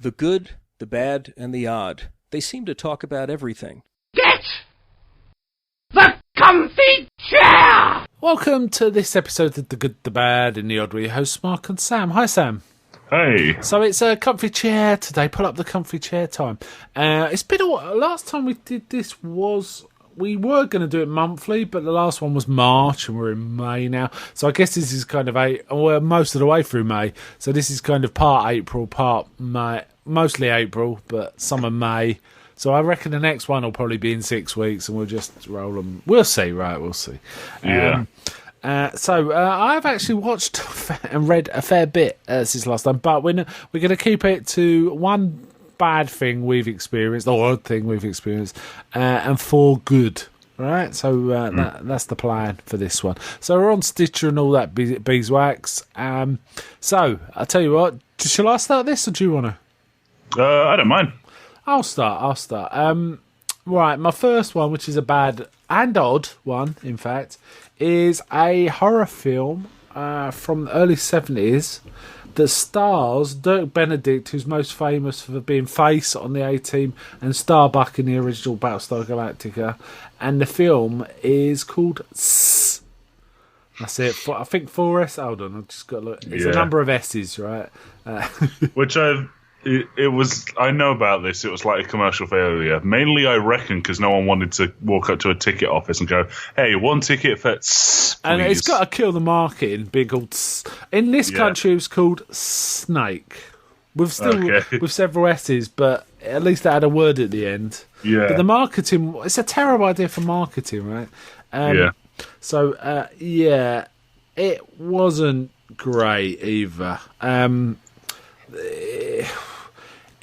The good, the bad, and the odd. They seem to talk about everything. Get the comfy chair! Welcome to this episode of The Good, the Bad, and the Odd, with your hosts Mark and Sam. Hi, Sam. Hey. So it's a comfy chair today. Pull up the comfy chair time. It's been a while. Last time we did this was... We were going to do it monthly, but the last one was March, and we're in May now. So I guess this is kind of we're most of the way through May. So this is kind of part April, part May, mostly April, but some are May. So I reckon the next one will probably be in 6 weeks, and we'll just roll them. We'll see, right? We'll see. Yeah. So I've actually watched and read a fair bit since last time, but we're going to keep it to one bad thing we've experienced, or odd thing we've experienced, and 4 good. Right, so that's the plan for this one. So we're on Stitcher and all that beeswax. So I'll tell you what. Shall I start this, or do you want to? I don't mind. I'll start. Right, my first one, which is a bad and odd one, in fact, is a horror film from the early 70s. That stars Dirk Benedict, who's most famous for being Face on the A-Team and Starbuck in the original Battlestar Galactica. And the film is called S. That's it. I think 4 S. Hold on, I've just got to look. It's a number of S's, right? Which it was. I know about this. It was like a commercial failure. Mainly, I reckon, because no one wanted to walk up to a ticket office and go, "Hey, 1 ticket for S, please." And it's got to kill the marketing. Being called S. In this country, it was called Snake. With several S's, but at least it had a word at the end. Yeah. But the marketing, it's a terrible idea for marketing, right? So it wasn't great either.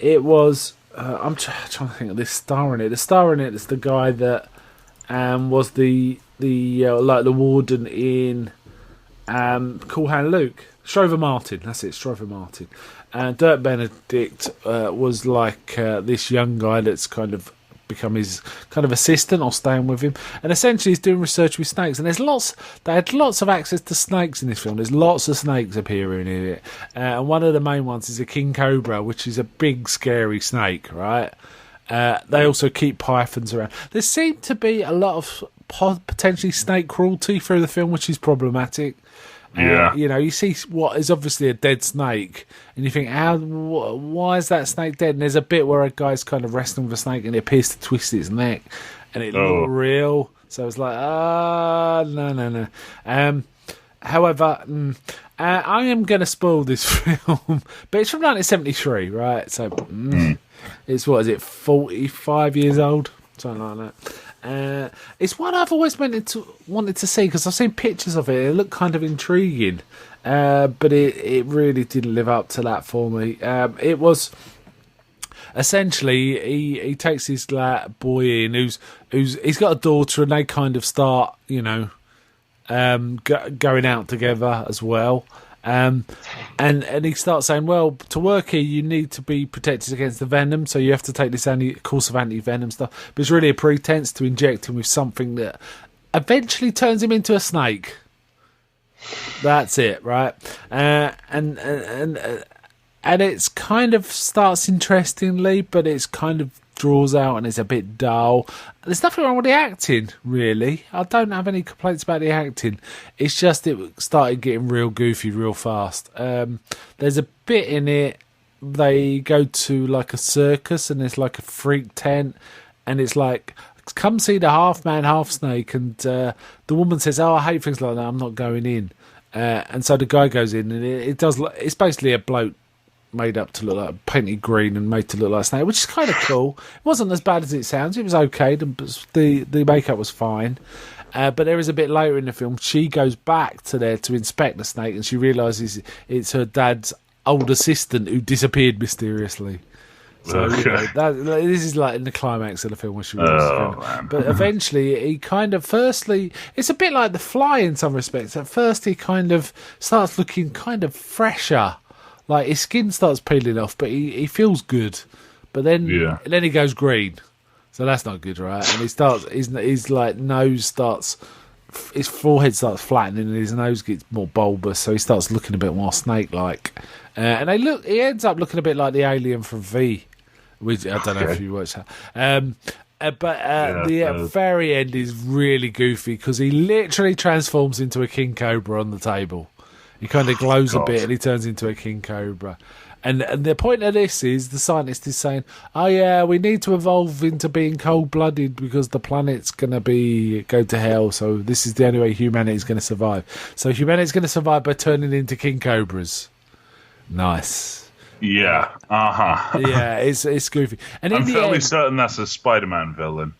It was. I'm trying to think of this star in it. The star in it is the guy that was the warden in Cool Hand Luke. Strover Martin. That's it. Strover Martin. And Dirk Benedict was like this young guy that's kind of become his kind of assistant or staying with him, and essentially he's doing research with snakes. And they had lots of access to snakes in this film. There's lots of snakes appearing in it, and one of the main ones is a king cobra, which is a big scary snake, right? They also keep pythons around. There seemed to be a lot of potentially snake cruelty through the film, which is problematic. You see what is obviously a dead snake, and you think, why is that snake dead? And there's a bit where a guy's kind of wrestling with a snake, and it appears to twist its neck, and it looked real. So it's like, no. However, I am going to spoil this film, but it's from 1973, right? So it's 45 years old, something like that. It's one I've always wanted to see, because I've seen pictures of it. It looked kind of intriguing, but it really didn't live up to that for me. It was essentially he takes his boy in he's got a daughter, and they kind of start going out together as well. And he starts saying, well, to work here, you need to be protected against the venom, so you have to take this course of anti-venom stuff. But it's really a pretense to inject him with something that eventually turns him into a snake. That's it, right? And it's kind of starts interestingly, but it's kind of draws out and it's a bit dull. There's nothing wrong with the acting, really. I don't have any complaints about the acting. It's just it started getting real goofy real fast. There's a bit in it, they go to like a circus, and there's like a freak tent, and it's like, come see the half man, half snake, and the woman says, I hate things like that, I'm not going in. And so the guy goes in, and it's basically a bloke made up to look like painted green and made to look like a snake, which is kind of cool. It wasn't as bad as it sounds. It was okay. The makeup was fine. But there is a bit later in the film, she goes back to there to inspect the snake, and she realises it's her dad's old assistant who disappeared mysteriously. So this is like in the climax of the film where she realizes. But eventually, he kind of, firstly, it's a bit like The Fly in some respects. At first, he kind of starts looking kind of fresher. Like, his skin starts peeling off, but he feels good. But then he goes green. So that's not good, right? And he starts, his like nose starts, his forehead starts flattening and his nose gets more bulbous, so he starts looking a bit more snake-like. and he ends up looking a bit like the alien from V, which I don't know if you watch that. But the very end is really goofy because he literally transforms into a king cobra on the table. He kind of glows a bit and he turns into a king cobra. And the point of this is the scientist is saying, oh yeah, we need to evolve into being cold-blooded because the planet's going to go to hell, so this is the only way humanity's going to survive. So humanity's going to survive by turning into king cobras. Nice. Yeah. Uh-huh. Yeah, it's goofy. And I'm fairly certain that's a Spider-Man villain.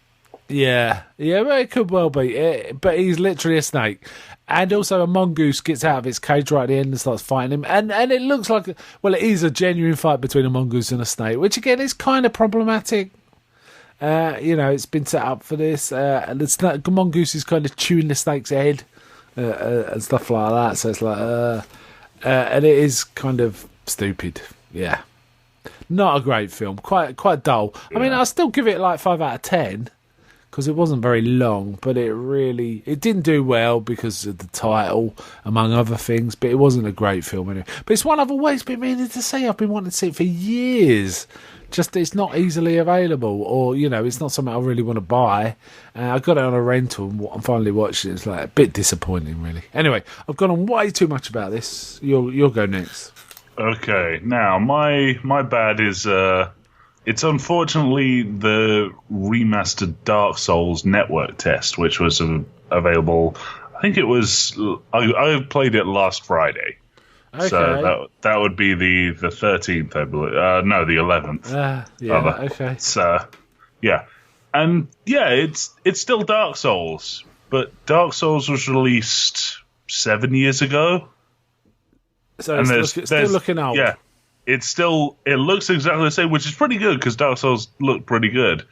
Yeah, well, it could well be. But he's literally a snake. And also a mongoose gets out of its cage right at the end and starts fighting him. And it looks like, well, it is a genuine fight between a mongoose and a snake, which, again, is kind of problematic. It's been set up for this. And the mongoose is kind of chewing the snake's head and stuff like that. So it's like... and it is kind of stupid. Yeah. Not a great film. Quite dull. Yeah. I mean, I'll still give it like 5 out of 10. Because it wasn't very long, but it didn't do well because of the title, among other things, but it wasn't a great film anyway. But it's one I've always been meaning to see. I've been wanting to see it for years. Just it's not easily available, or, it's not something I really want to buy. I got it on a rental and I'm finally watching it. It's like a bit disappointing, really. Anyway, I've gone on way too much about this. You'll go next. Okay, now my bad is... It's unfortunately the remastered Dark Souls network test, which was available. I think it was. I played it last Friday, so that would be the 13th, I believe. No, the 11th. Okay. So, yeah, and yeah, it's still Dark Souls, but Dark Souls was released 7 years ago, so it's still looking old. Yeah. It looks exactly the same, which is pretty good because Dark Souls look pretty good,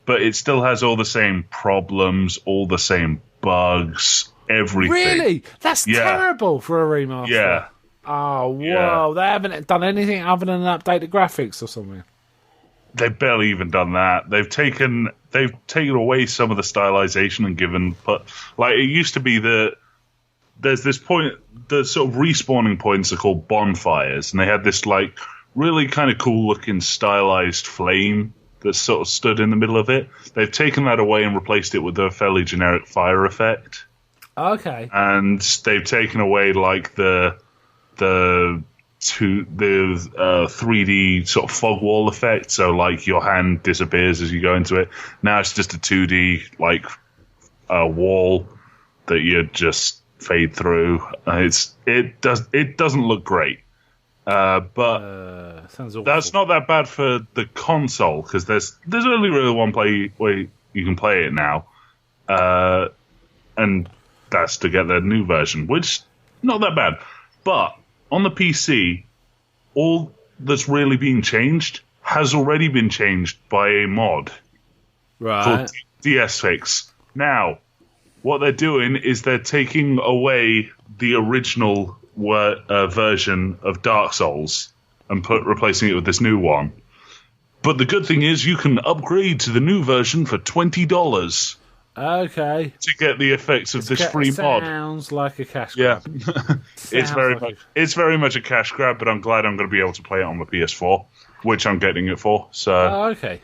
but it still has all the same problems, all the same bugs, everything. Really? That's terrible for a remaster. Yeah. Oh, whoa. Yeah. They haven't done anything other than update the graphics or something. They've barely even done that. They've taken away some of the stylization and given, but like it used to be that there's this point, the sort of respawning points are called bonfires, and they had this like really kind of cool looking stylized flame that sort of stood in the middle of it. They've taken that away and replaced it with a fairly generic fire effect. Okay. And they've taken away like the 3D sort of fog wall effect, so like your hand disappears as you go into it. Now it's just a 2D like wall that you just fade through. It doesn't look great, but that's not that bad for the console because there's only really one way you can play it now, and that's to get the new version, which not that bad. But on the PC, all that's really being changed has already been changed by a mod called DS Fix. Now, what they're doing is they're taking away the original version of Dark Souls and replacing it with this new one. But the good thing is you can upgrade to the new version for $20. Okay. To get the effects of this free mod. Sounds like a cash grab. Yeah. It's very much a cash grab, but I'm glad I'm going to be able to play it on the PS4, which I'm getting it for. So. Okay.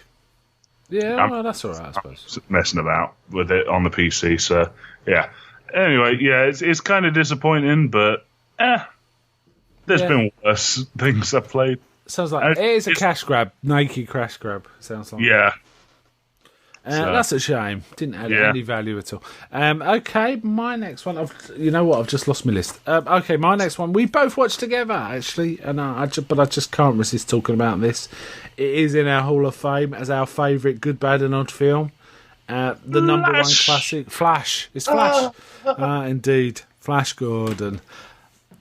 Yeah, well, that's all right, I suppose. Messing about with it on the PC, so yeah. Anyway, yeah, it's kind of disappointing, but there's been worse things I've played. Sounds like it is a cash grab, naked cash grab. Sounds like. Yeah. That's a shame. Didn't add any value at all. Okay, my next one. You know what? I've just lost my list. Okay, my next one. We both watched together, actually, and I just can't resist talking about this. It is in our Hall of Fame as our favourite Good, Bad and Odd film. The number one classic, Flash. It's Flash. Indeed. Flash Gordon.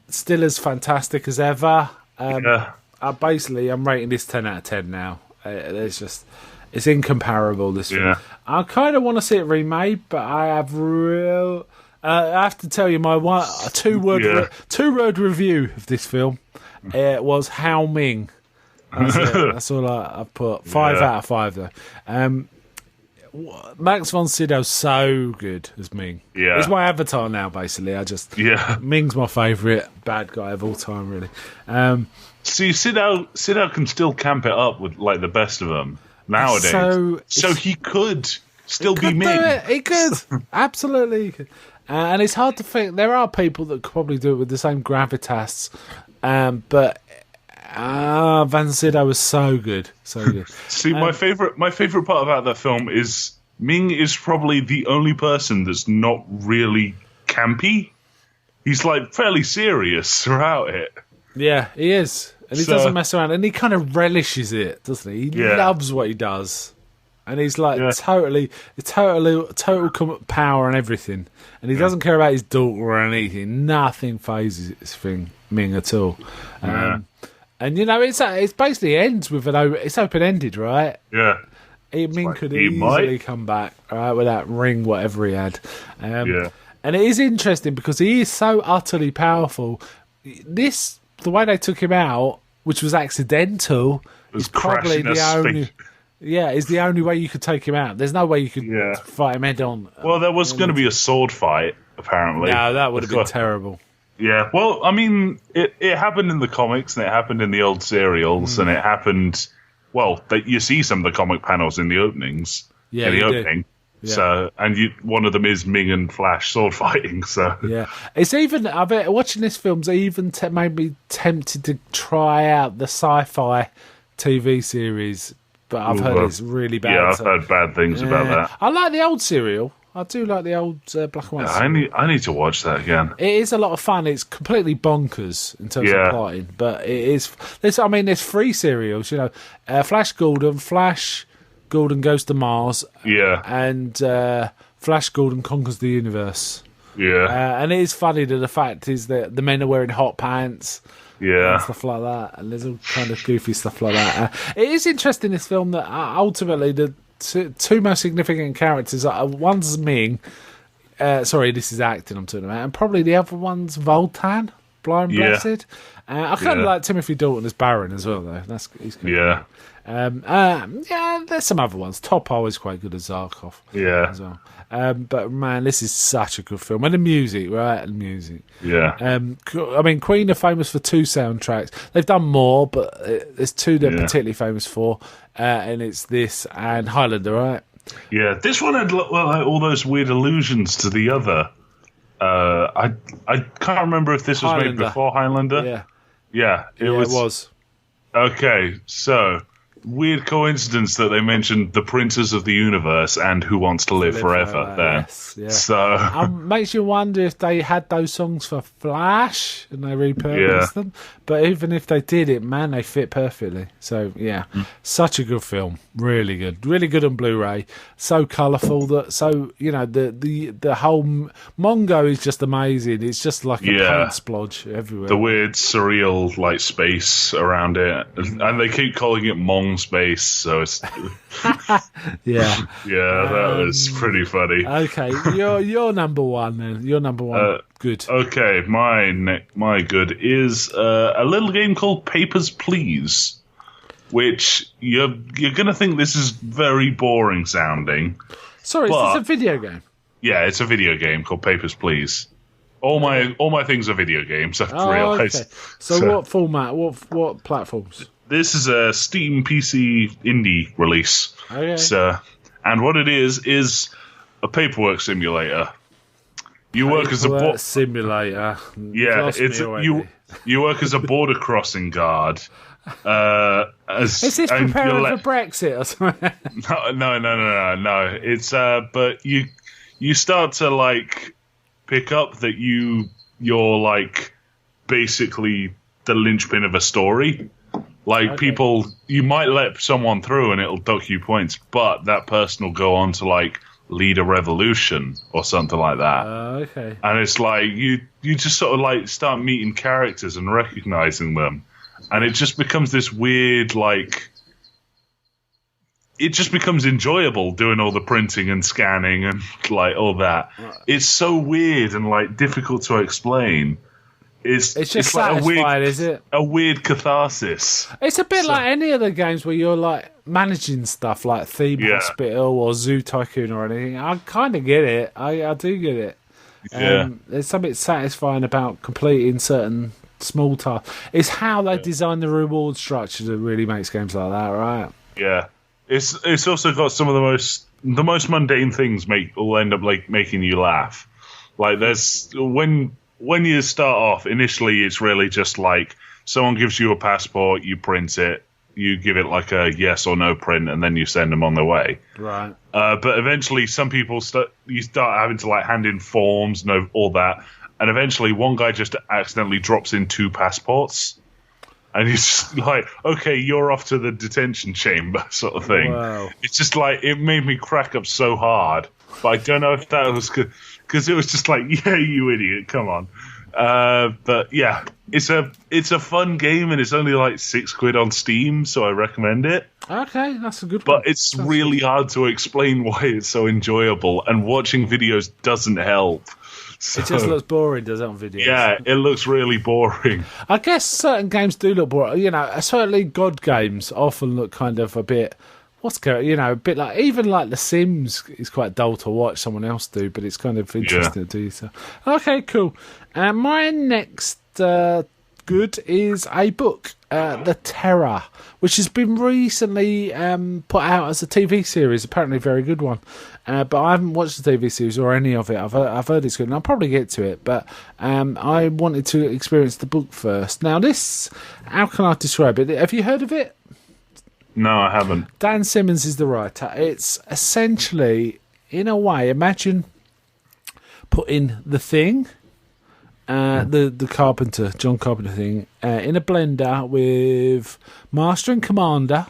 Still as fantastic as ever. Basically, I'm rating this 10 out of 10 now. It's incomparable, this film. I kind of want to see it remade, but I have I have to tell you, my two-word review of this film was Hao Ming. That's it. That's all I've put. 5 out of 5, though. Max von Sydow's so good as Ming. Yeah. He's my avatar now, basically. Ming's my favourite bad guy of all time, really. See, Sidow can still camp it up with like the best of them nowadays. So he could still be Ming. He could. Absolutely. He could. And it's hard to think. There are people that could probably do it with the same gravitas. But Van Sydow was so good. So good. See, my favorite part about that film is Ming is probably the only person that's not really campy. He's like fairly serious throughout it. Yeah, he is. And he doesn't mess around. And he kind of relishes it, doesn't he? He loves what he does. And he's like total power and everything. And he doesn't care about his daughter or anything. Nothing phases Ming at all. And you know, it's basically ends with it's open ended, right? Yeah. Ming could easily come back, right, with that ring, whatever he had. And it is interesting because he is so utterly powerful. The way they took him out, which was accidental, is probably the only. Yeah, is the only way you could take him out. There's no way you could fight him head on. Well, there was going to be a sword fight, apparently. No, that would have been terrible. Yeah, well, I mean, it happened in the comics, and it happened in the old serials, and it happened... Well, you see some of the comic panels in the openings. Yeah, in the opening. Yeah. So, and one of them is Ming and Flash sword fighting. So yeah, it's even watching this film's even made me tempted to try out the sci-fi TV series. But I've heard it's really bad. Yeah, I've heard bad things about that. I like the old serial. I do like the old black and white serial. I need to watch that again. It is a lot of fun. It's completely bonkers in terms of plotting, but it is. There's 3 serials. You know, Flash Gordon goes to Mars. Yeah, and Flash Gordon conquers the universe. Yeah, and it is funny that the fact is that the men are wearing hot pants. Yeah, and stuff like that, and there's all kind of goofy stuff like that. It is interesting, this film, that ultimately the two most significant characters are one's Ming. Sorry, this is acting I'm talking about, and probably the other one's Voltan, Blind Blessed. I kind of like Timothy Dalton as Baron as well, though. He's good. There's some other ones. Topo is quite good as Zarkov. Yeah. As well. But man, this is such a good film. And the music, right? The music. Yeah. I mean, Queen are famous for 2 soundtracks. They've done more, but there's 2 they're particularly famous for. And it's this and Highlander, right? Yeah. This one had all those weird allusions to the other. I can't remember if this was made before Highlander. Yeah. Yeah. It was. Okay, so... Weird coincidence that they mentioned the Princes of the Universe and Who Wants to Live Forever there. Yes, yeah. So makes you wonder if they had those songs for Flash and they repurposed them. But even if they did it, man, they fit perfectly. So such a good film, really good on Blu-ray. So colourful that the whole Mongo is just amazing. It's just like a paint splodge everywhere. The weird surreal like space around it, and they keep calling it Mong space, so it's that was pretty funny. Okay, your number one then. Your number one, good. Okay, my good is a little game called Papers, Please, which you're gonna think this is very boring sounding. Sorry, is this a video game? Yeah, it's a video game called Papers, Please. All my things are video games. I've realised. Okay. So what format? What platforms? This is a Steam PC indie release. Okay. So, and what it is a paperwork simulator. You work as a simulator. Yeah, you work as a border crossing guard. Is this preparing for Brexit or something? No. It's but you start to like pick up that you're like basically the linchpin of a story. Like people, you might let someone through and it'll dock you points, but that person will go on to like lead a revolution or something like that. Okay. And it's like you just sort of like start meeting characters and recognizing them, and it just becomes this weird like. It just becomes enjoyable doing all the printing and scanning and like all that. It's so weird and like difficult to explain. It's just like satisfying, is it? a weird catharsis. It's a bit like any of the games where you're like managing stuff like Theme Hospital or Zoo Tycoon or anything. I kind of get it. I do get it. Yeah. There's something satisfying about completing certain small tasks. It's how they design the reward structure that really makes games like that, right? Yeah. It's also got some of the most mundane things will end up like making you laugh. Like there's when you start off, initially it's really just like someone gives you a passport, you print it, you give it like a yes or no print, and then you send them on their way. Right. But eventually some people start having to like hand in forms and all that, and eventually one guy just accidentally drops in 2 passports. And he's just like, okay, you're off to the detention chamber sort of thing. Wow. It's just like, it made me crack up so hard. But I don't know if that was because it was just like, yeah, you idiot, come on. But yeah, it's a fun game, and it's only like £6 on Steam, so I recommend it. Okay, that's a good one. But it's really hard to explain why it's so enjoyable, and watching videos doesn't help. So, it just looks boring, does it, on videos? Yeah, it looks really boring. I guess certain games do look boring. You know, certainly God games often look kind of a bit... a bit like... Even like The Sims is quite dull to watch someone else do, but it's kind of interesting to do so. Okay, cool. My next good is a book, The Terror, which has been recently put out as a TV series, apparently a very good one. But I haven't watched the TV series or any of it. I've heard it's good, and I'll probably get to it. But I wanted to experience the book first. Now, this, how can I describe it? Have you heard of it? No, I haven't. Dan Simmons is the writer. It's essentially, in a way, imagine putting The Thing, the Carpenter, John Carpenter thing, in a blender with Master and Commander,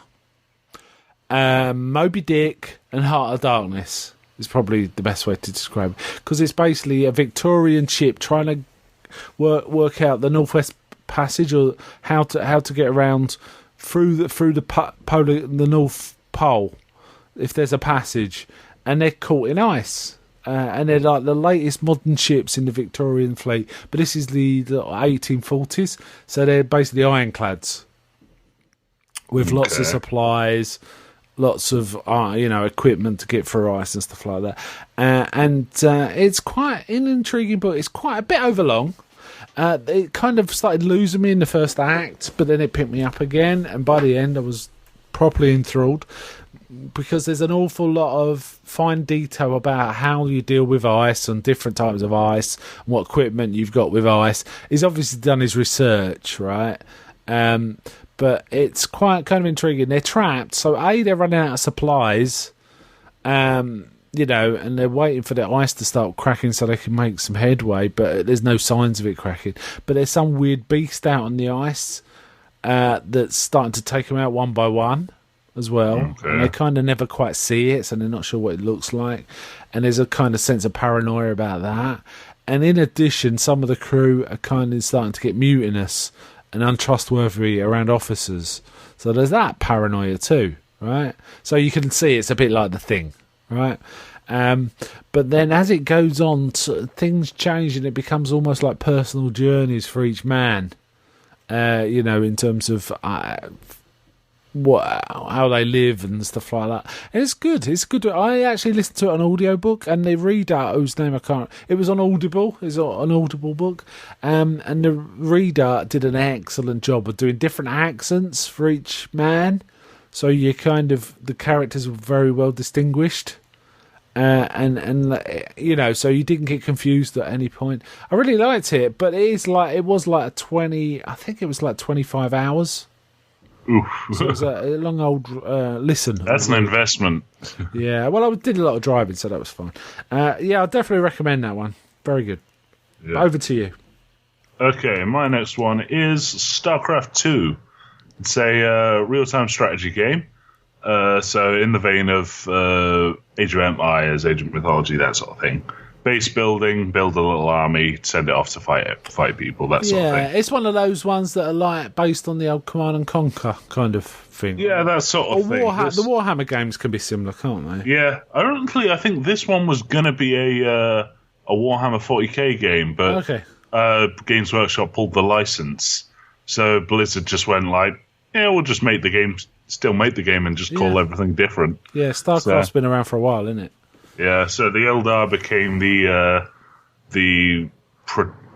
Moby Dick, and Heart of Darkness is probably the best way to describe it, because it's basically a Victorian ship trying to work out the Northwest Passage, or how to get around through the North Pole if there's a passage, and they're caught in ice. And they're like the latest modern ships in the Victorian fleet, but this is the 1840s, so they're basically ironclads with lots of supplies, lots of equipment to get through ice and stuff like that. And it's quite an intriguing book. It's quite a bit overlong. It kind of started losing me in the first act, but then it picked me up again, and by the end I was properly enthralled, because there's an awful lot of fine detail about how you deal with ice and different types of ice and what equipment you've got with ice. He's obviously done his research, right? But it's quite kind of intriguing. They're trapped, so they're running out of supplies, and they're waiting for the ice to start cracking so they can make some headway, but there's no signs of it cracking. But there's some weird beast out on the ice that's starting to take them out one by one as well. Okay. And they kind of never quite see it, so they're not sure what it looks like. And there's a kind of sense of paranoia about that. And in addition, some of the crew are kind of starting to get mutinous and untrustworthy around officers. So there's that paranoia too, right? So you can see it's a bit like The Thing, right? But then as it goes on, things change, and it becomes almost like personal journeys for each man, in terms of how they live and stuff like that. And it's good. I actually listened to it on audiobook, and the reader, whose name I can't... It was on Audible. It's an Audible book. And the reader did an excellent job of doing different accents for each man. So the characters were very well distinguished. So you didn't get confused at any point. I really liked it, but it was like 25 hours. Oof. So it was a long old listen. That's an investment. Yeah, well, I did a lot of driving, so that was fine. I definitely recommend that one. Very good. Yeah. Over to you. Okay, my next one is StarCraft 2. It's a real-time strategy game. So in the vein of Age of Empires, Age of Mythology, that sort of thing. Base building, build a little army, send it off to fight people, that sort of thing. Yeah, it's one of those ones that are like based on the old Command and Conquer kind of thing. Yeah, that sort of thing. The Warhammer games can be similar, can't they? Yeah, I think this one was going to be a Warhammer 40k game, but Games Workshop pulled the license. So Blizzard just went like, yeah, we'll just make the game, still make the game and just call everything different. Yeah, StarCraft's been around for a while, isn't it? Yeah, so the Eldar became the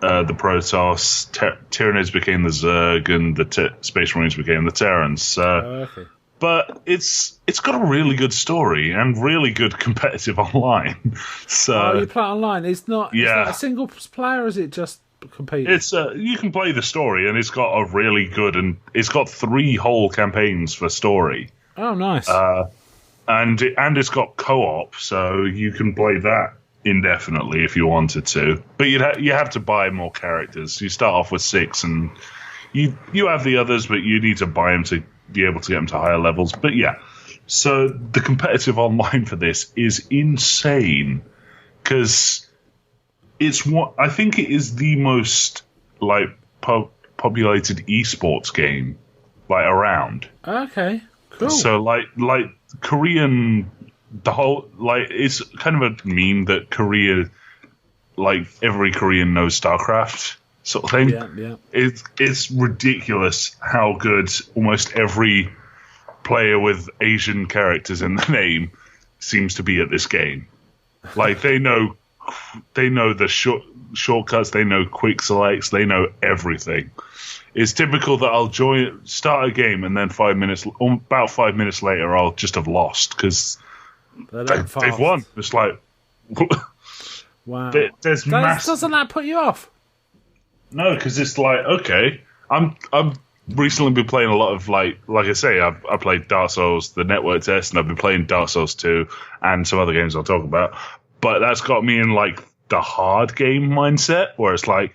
Protoss, Tyranids became the Zerg, and the Space Marines became the Terrans. Okay. But it's got a really good story and really good competitive online. So you play it online. It's not a single player, or is it just competing? It's you can play the story, and it's got a really good, and it's got 3 whole campaigns for story. Oh, nice. And it's got co-op, so you can play that indefinitely if you wanted to. But you have to buy more characters. You start off with 6, and you have the others, but you need to buy them to be able to get them to higher levels. But yeah, so the competitive online for this is insane, because I think it is the most like populated esports game like around. Okay, cool. So like Korean, the whole, like, it's kind of a meme that Korea, like every Korean knows Starcraft sort of thing. Yeah. It's ridiculous how good almost every player with Asian characters in the name seems to be at this game. Like they know the shortcuts, they know quick selects, they know everything. It's typical that I'll start a game, and then about 5 minutes later, I'll just have lost because they've won. It's like, wow. There's doesn't that put you off? No, because it's like, okay, I've recently been playing a lot of like I say, I played Dark Souls, the Network Test, and I've been playing Dark Souls 2 and some other games I'll talk about. But that's got me in like the hard game mindset, where it's like,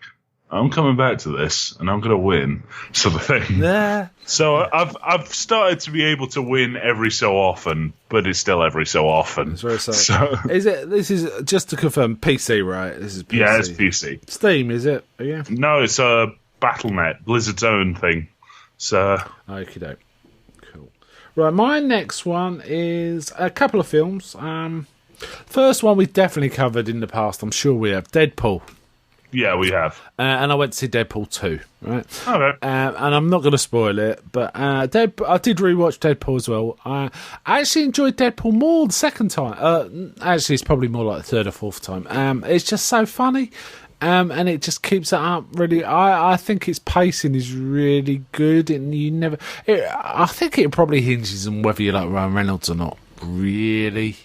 I'm coming back to this and I'm going to win, sort of thing. Yeah. So I've started to be able to win every so often, but it's still every so often. It's very sad. So This is just to confirm, PC, right? This is PC. Yeah, it's PC. Steam, is it? Yeah. No, it's a Battle.net, Blizzard's own thing. So okie doke. Cool. Right, my next one is a couple of films. First one we definitely covered in the past. I'm sure we have Deadpool. Yeah, we have. And I went to see Deadpool 2, right? Okay. And I'm not going to spoil it, but I did rewatch Deadpool as well. I actually enjoyed Deadpool more the second time. Actually, it's probably more like the third or fourth time. It's just so funny, and it just keeps it up, really. I think its pacing is really good, and I think it probably hinges on whether you like Ryan Reynolds or not, really.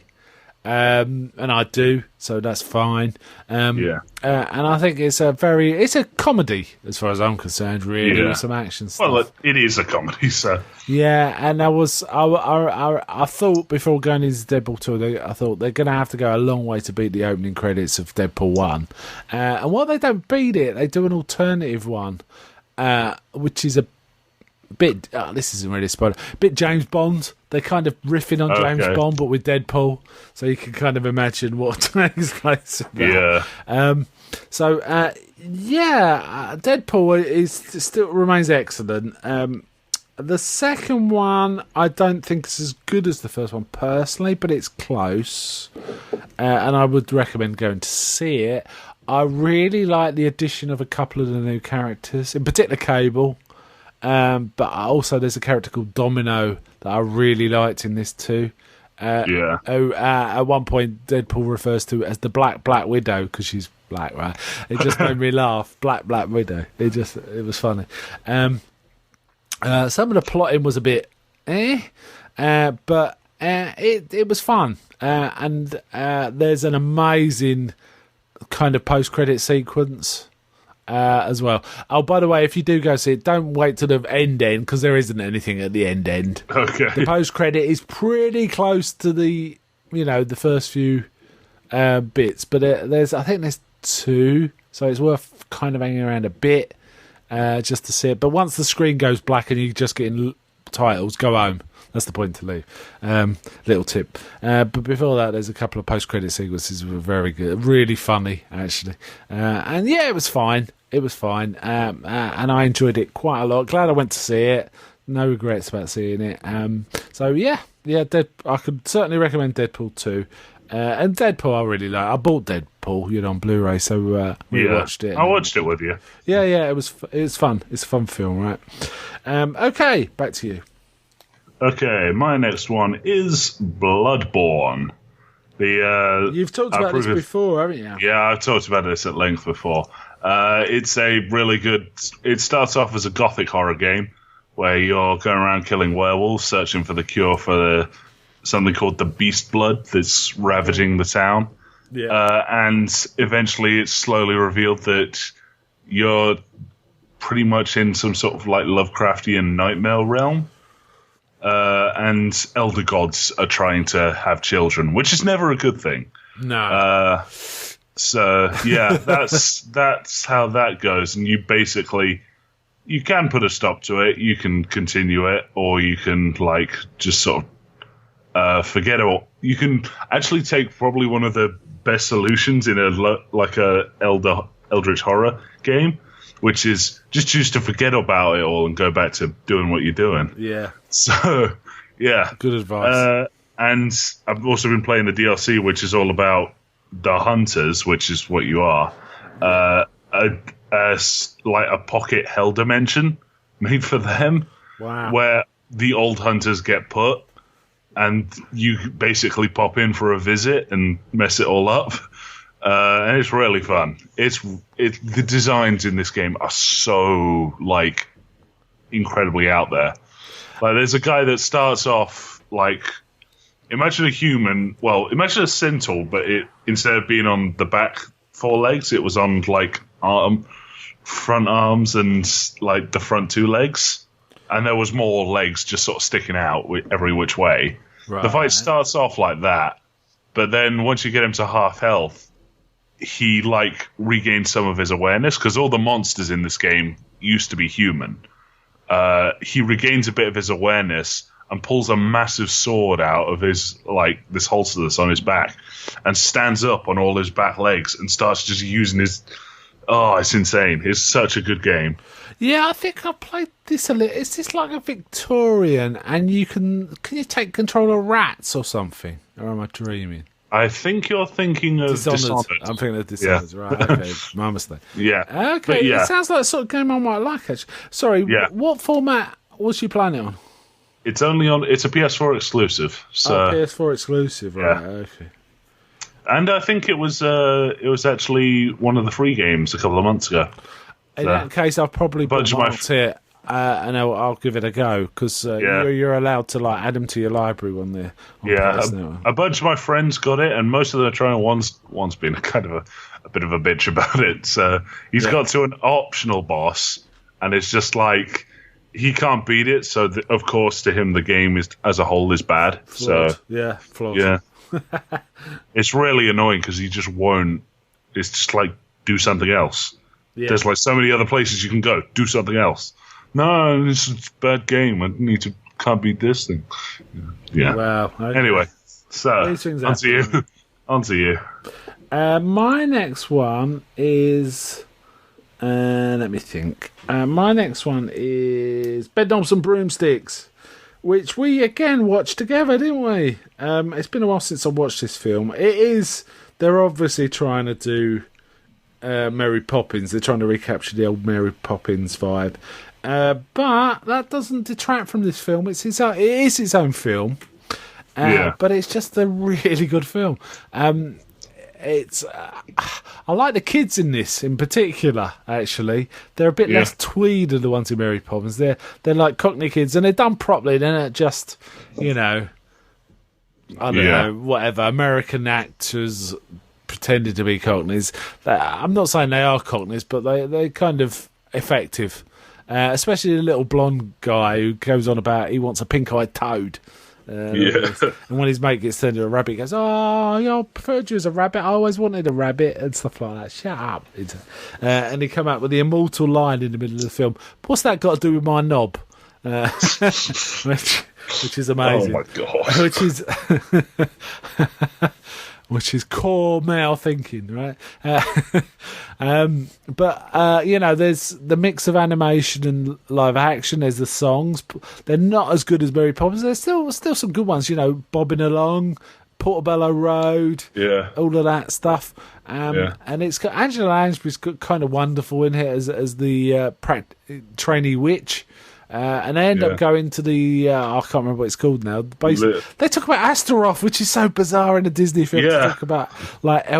And I do, so that's fine. And I think it's a comedy as far as I'm concerned, really, with some action stuff. Well, it is a comedy, so yeah. And I thought before going into Deadpool 2, I thought they're going to have to go a long way to beat the opening credits of Deadpool 1. And while they don't beat it, they do an alternative one, which is a bit. This isn't really a spoiler. Bit James Bond. They're kind of riffing on James Bond, but with Deadpool, so you can kind of imagine what takes place. Yeah. Deadpool still remains excellent. The second one I don't think is as good as the first one personally, but it's close, and I would recommend going to see it. I really like the addition of a couple of the new characters, in particular Cable. But also there's a character called Domino that I really liked in this too. At one point Deadpool refers to as the Black Widow because she's black, right? It just made me laugh. Black Widow. It was funny. Some of the plotting was a bit but it was fun. And there's an amazing kind of post-credit sequence as well. Oh, by the way, if you do go see it, don't wait till the end because there isn't anything at the end. Okay. The post credit is pretty close to the first few bits, but I think there's 2, so it's worth kind of hanging around a bit just to see it. But once the screen goes black and you're just getting titles, go home. That's the point to leave. Little tip. But before that, there's a couple of post-credit sequences that were very good, really funny actually. And yeah, it was fine. And I enjoyed it quite a lot. Glad I went to see it. No regrets about seeing it. So yeah, I could certainly recommend Deadpool 2. And Deadpool, I really like. I bought Deadpool, on Blu-ray, so we watched it. I watched it with you. Yeah, it was fun. It's a fun film, right? Okay, back to you. Okay, my next one is Bloodborne. You've talked about this before, haven't you? Yeah, I've talked about this at length before. It's a really good. It starts off as a gothic horror game where you're going around killing werewolves, searching for the cure for something called the beast blood that's ravaging the town. Yeah. And eventually it's slowly revealed that you're pretty much in some sort of like Lovecraftian nightmare realm. And elder gods are trying to have children, which is never a good thing. No. So yeah, that's how that goes. And you can put a stop to it. You can continue it, or you can like just sort of forget it. You can actually take probably one of the best solutions in a eldritch horror game, which is just choose to forget about it all and go back to doing what you're doing. Yeah. So yeah, good advice. And I've also been playing the DLC, which is all about the hunters, which is what you are. Like a pocket hell dimension made for them. Wow. Where the old hunters get put, and you basically pop in for a visit and mess it all up. And it's really fun. The designs in this game are so like incredibly out there. Like there's a guy that starts off like, imagine a human. Well, imagine a centaur, but instead of being on the back four legs, it was on like front arms and like the front two legs, and there was more legs just sort of sticking out every which way. Right. The fight starts off like that, but then once you get him to half health, he like regains some of his awareness because all the monsters in this game used to be human. He regains a bit of his awareness and pulls a massive sword out of his like this holster that's on his back, and stands up on all his back legs and starts just using his. Oh, it's insane! It's such a good game. Yeah, I think I played this a little. Is this like a Victorian, and can you take control of rats or something? Or am I dreaming? I think you're thinking of Dishonored. I'm thinking of Dishonored, yeah. Right? Okay, my mistake. Yeah. Okay, yeah. It sounds like the sort of game I might like. Actually, sorry. Yeah. What format was you playing it on? It's only on. It's a PS4 exclusive. So PS4 exclusive, right? Yeah. Okay. And I think it was actually one of the free games a couple of months ago. In that case, I've probably bookmarked it, and I'll give it a go because you're allowed to like add them to your library when they're on a bunch of my friends got it, and most of them are trying. One's been kind of a bit of a bitch about it. So he's got to an optional boss, and it's just like he can't beat it. So of course, to him, the game is as a whole is bad. Flawed. So flawed. Yeah. It's really annoying because he just won't. It's just like do something else. Yeah. There's like so many other places you can go. Do something else. No, this is a bad game. Can't beat this thing. Yeah. Wow. Okay. Anyway, so onto you. My next one is. Let me think. My next one is Bedknobs and Broomsticks, which we again watched together, didn't we? It's been a while since I watched this film. They're obviously trying to do Mary Poppins. They're trying to recapture the old Mary Poppins vibe. But that doesn't detract from this film. It is its own film. But it's just a really good film. I like the kids in this in particular. Actually, they're a bit less twee than the ones in Mary Poppins. They're like Cockney kids, and they're done properly. They're not just I don't know, whatever American actors pretending to be Cockneys. I'm not saying they are Cockneys, but they're kind of effective. Especially the little blonde guy who goes on about he wants a pink-eyed toad. And when his mate gets turned into a rabbit, he goes, I preferred you as a rabbit. I always wanted a rabbit and stuff like that. Shut up. And he come out with the immortal line in the middle of the film. What's that got to do with my knob? Which is amazing. Oh, my God. Which is core male thinking, right? But there's the mix of animation and live action. There's the songs. They're not as good as Mary Poppins. There's still some good ones, bobbing along. Portobello Road, Yeah. all of that stuff. And it's got Angela Lansbury's kind of wonderful in here as the trainee witch. And they end up going to the I can't remember what it's called now. They talk about Astaroth, which is so bizarre in a Disney film to talk about like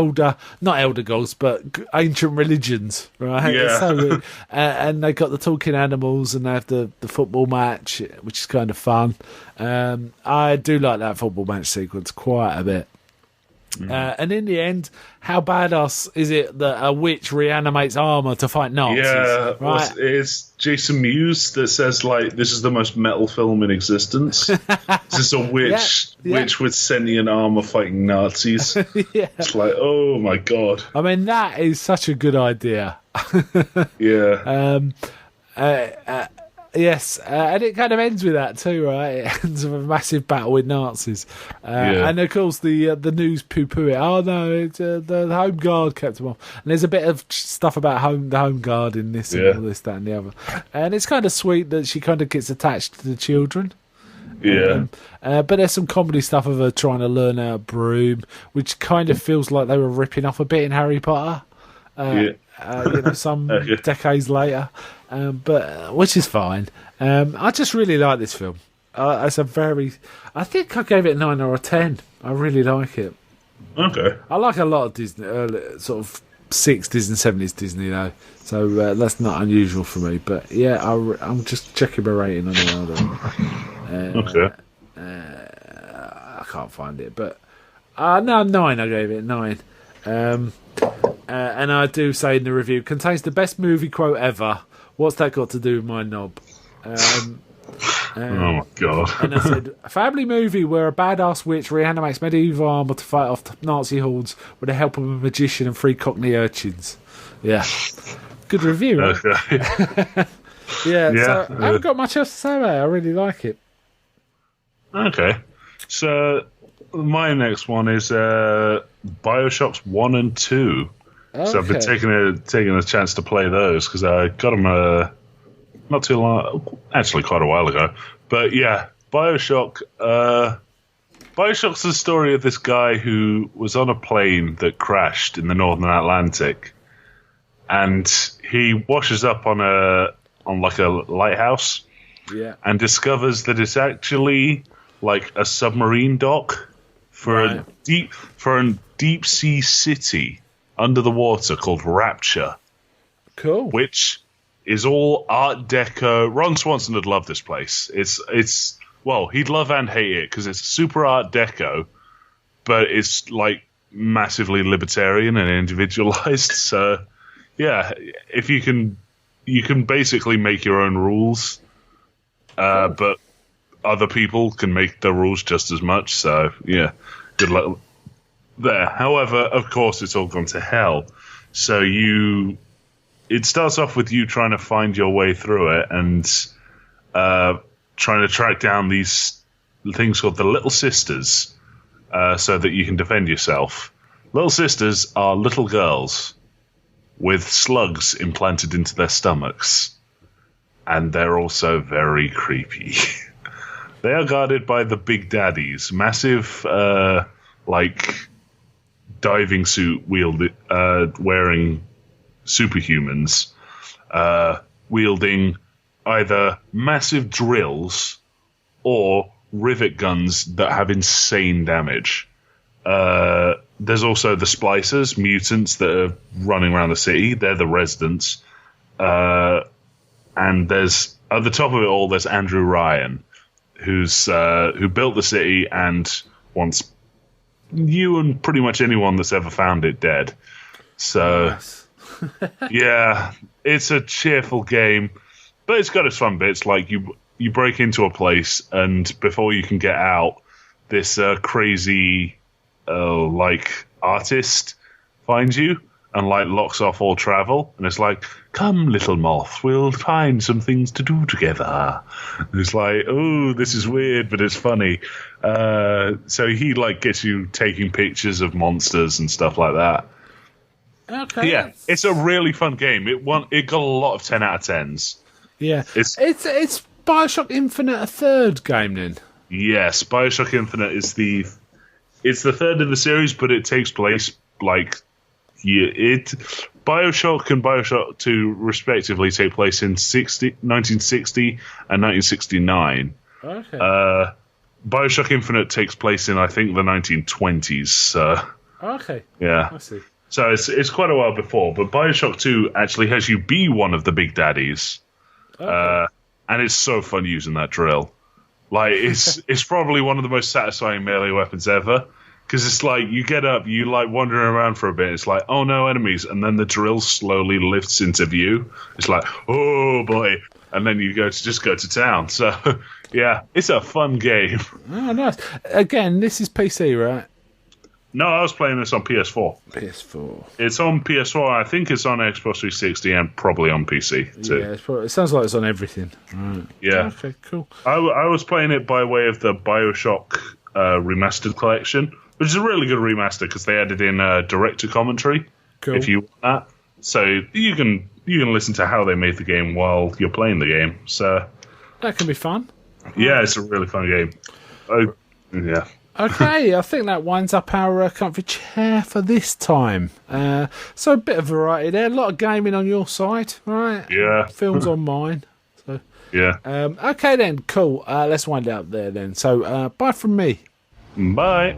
not elder gods, but ancient religions, right? Yeah. It's so weird. And they got the talking animals, and they have the football match, which is kind of fun. I do like that football match sequence quite a bit. And in the end, how badass is it that a witch reanimates armor to fight Nazis? Yeah, right? it's Jason Mewes that says, like, this is the most metal film in existence. This is a witch with sentient armor fighting Nazis. It's like, oh my god. I mean, that is such a good idea. Yeah. Yes, and it kind of ends with that too, right? It ends with a massive battle with Nazis, and of course the news poo-poo it. Oh no, it's, the Home Guard kept them off. And there's a bit of stuff about the Home Guard in this and all this, that, and the other. And it's kind of sweet that she kind of gets attached to the children. Yeah. But there's some comedy stuff of her trying to learn how to broom, which kind of feels like they were ripping off a bit in Harry Potter. Some decades later, but which is fine. I just really like this film. I think I gave it a 9 or a 10. I really like it. Okay. I like a lot of Disney, sort of 60s and 70s Disney, though. So that's not unusual for me. But yeah, I'm just checking my rating on it. Okay. I can't find it, but no, 9. I gave it 9. And I do say in the review, contains the best movie quote ever. What's that got to do with my knob? Oh my god. And I said, a family movie where a badass witch reanimates medieval armour to fight off Nazi hordes with the help of a magician and 3 Cockney urchins. Yeah. Good review, right? Okay. So I haven't got much else to say about it. I really like it. Okay. So my next one is Bioshocks 1 and 2. Okay. So I've been taking a chance to play those because I got them not too long, actually quite a while ago. But yeah, Bioshock. Bioshock's the story of this guy who was on a plane that crashed in the Northern Atlantic, and he washes up on like a lighthouse, and discovers that it's actually like a submarine dock for a deep sea city under the water called Rapture. Cool. Which is all Art Deco. Ron Swanson would love this place. It's well, he'd love and hate it because it's super Art Deco, but it's like massively libertarian and individualized. So yeah, if you can basically make your own rules, but other people can make the rules just as much. So yeah, good luck there. However, of course, it's all gone to hell. So it starts off with you trying to find your way through it and trying to track down these things called the Little Sisters, so that you can defend yourself. Little Sisters are little girls with slugs implanted into their stomachs, and they're also very creepy. They are guarded by the Big Daddies, massive, diving suit wearing superhumans, wielding either massive drills or rivet guns that have insane damage. There's also the Splicers, mutants that are running around the city. They're the residents. And there's, at the top of it all, there's Andrew Ryan, who built the city and wants you and pretty much anyone that's ever found it dead. So, nice. Yeah, it's a cheerful game, but it's got its fun bits. Like you break into a place, and before you can get out, this crazy artist finds you and locks off all travel, and it's like, come little moth, we'll find some things to do together. And it's like, oh, this is weird, but it's funny. So he gets you taking pictures of monsters and stuff like that. Okay. Yeah, it's a really fun game. It got a lot of 10 out of 10s. Yeah. It's Bioshock Infinite a third game then? Yes, Bioshock Infinite is the it's the third in the series, but it takes place Bioshock and Bioshock 2 respectively take place in 1960 and 1969. Okay. Bioshock Infinite takes place in, I think, the 1920s. Okay. Yeah. I see. So it's quite a while before, but Bioshock 2 actually has you be one of the big daddies. Okay. And it's so fun using that drill. Like, it's probably one of the most satisfying melee weapons ever. Because it's like, you get up, you like wandering around for a bit, it's like, oh no, enemies, and then the drill slowly lifts into view. It's like, oh boy, and then you go to town. So, yeah, it's a fun game. Oh, nice. Again, this is PC, right? No, I was playing this on PS4. PS4. It's on PS4, I think it's on Xbox 360 and probably on PC too. Yeah, it sounds like it's on everything. Right. Yeah. Okay, cool. I was playing it by way of the Bioshock Remastered collection, which is a really good remaster because they added in director commentary. Cool. If you want that, so you can listen to how they made the game while you're playing the game. So That can be fun. yeah, it's a really fun game. Oh, yeah. Okay, I think that winds up our comfy chair for this time. So a bit of variety there. A lot of gaming on your side, right? Yeah. Films on mine. So Yeah. okay then, cool. Let's wind it up there then. So bye from me. Bye.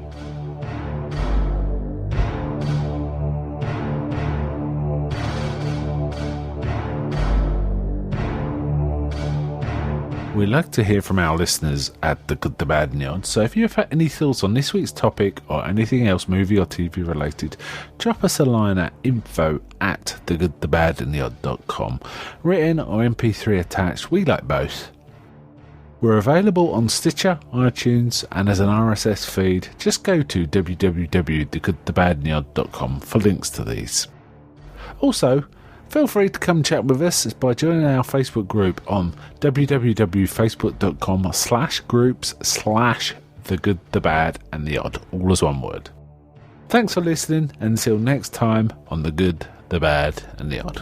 We like to hear from our listeners at The Good, The Bad and The Odd, so if you have had any thoughts on this week's topic or anything else movie or TV related, drop us a line at info@thegoodthebadandtheodd.com. Written or MP3 attached, we like both. We're available on Stitcher, iTunes and as an RSS feed. Just go to www.thegoodthebadandtheodd.com for links to these. Also, feel free to come chat with us by joining our Facebook group on www.facebook.com/groups/The Good, The Bad and The Odd, all as one word. Thanks for listening, and until next time on The Good, The Bad and The Odd.